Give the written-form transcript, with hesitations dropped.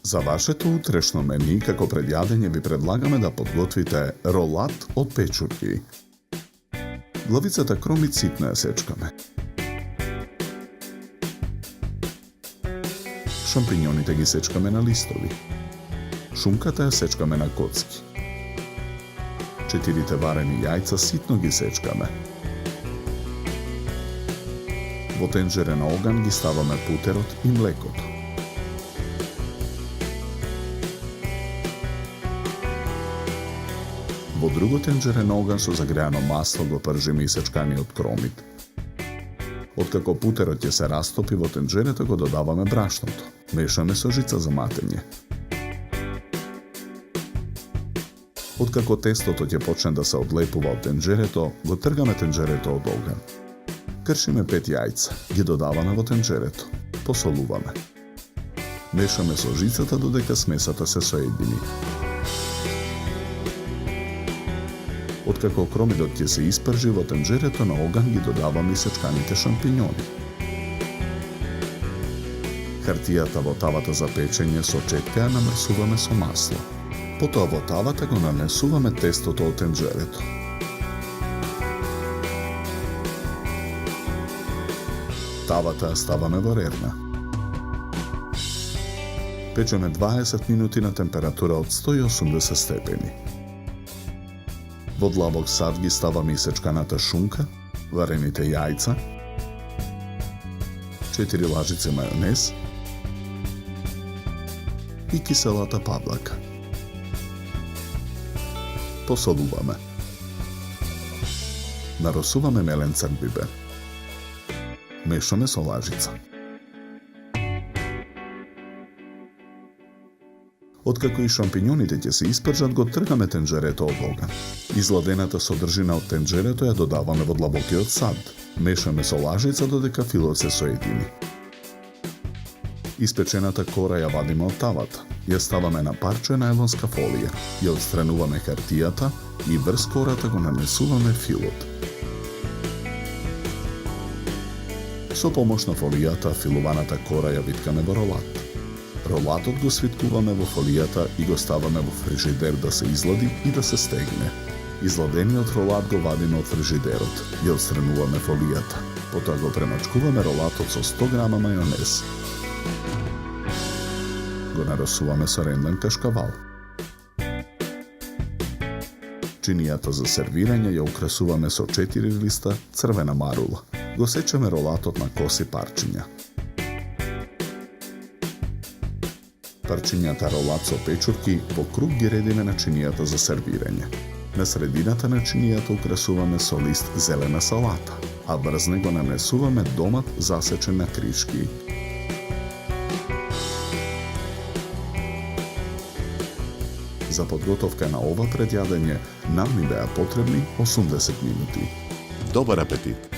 За вашето утрешно мени, како пред јадење, ви предлагаме да подготвите ролат од печурки. Главицата кромит ситно ја сечкаме. Шампиньоните ги сечкаме на листови. Шунката ја сечкаме на коцки. 4 варени јајца ситно ги сечкаме. Во тенџере на оган ги ставаме путерот и млекото. Во друго тенџере на оган со загреано масло го пржиме исечканиот кромит. Откако путерот ќе се растопи во тенџерето, го додаваме брашното. Мешаме со жица за матење. Откако тестото ќе почне да се одлепува од тенџерето, го тргаме тенџерето од оган. Кршиме 5 јајца, ги додаваме во тенџерето. Посолуваме. Мешаме со жицата додека смесата се соедини. Откако кромидот ќе се испржи во тенџерето на оган, ги додаваме исечканите шампиньони. Хартијата во тавата за печење со четка ја намрсуваме со масло. Потоа во тавата го нанесуваме тестото од тенџерето. Тавата ја ставаме во рерна. Печеме 20 минути на температура од 180 степени. Во длабок сад ги ставаме исечканата шунка, варените јајца, 4 лажици мајонез и киселата павлака. Посолуваме. Наросуваме мелен црн бибер. Мешаме со лажица. Откако и шампиньоните ќе се испржат, го тргаме тенџерето од оган. Изладената содржина од тенџерето ја додаваме во длабокиот сад. Мешаме со лажица додека филот се соедини. Испечената кора ја вадиме од тавата. Ја ставаме на парче најлонска фолија. Ја отстрануваме хартијата и врз кората го нанесуваме филот. Со помош на фолијата, филуваната кора ја виткаме во ролат. Ролатот го свиткуваме во фолијата и го ставаме во фрижидер да се излади и да се стегне. Изладениот ролат го вадиме од фрижидерот. Ја отстрануваме фолијата. Потоа го премачкуваме ролатот со 100 грама мајонез. Го нарасуваме со рендлен кашкавал. Чинијата за сервирање ја украсуваме со 4 листа црвена марула. Го сечеме ролатот на коси парчиња. Парчињата ролат со печурки по круг ги редиме на чинијата за сервирање. На средината на чинијата украсуваме со лист зелена салата, а врз него нанесуваме домат засечен на кришки. За подготовка на ова предјадење нам ни беа потребни 80 минути. Добар апетит!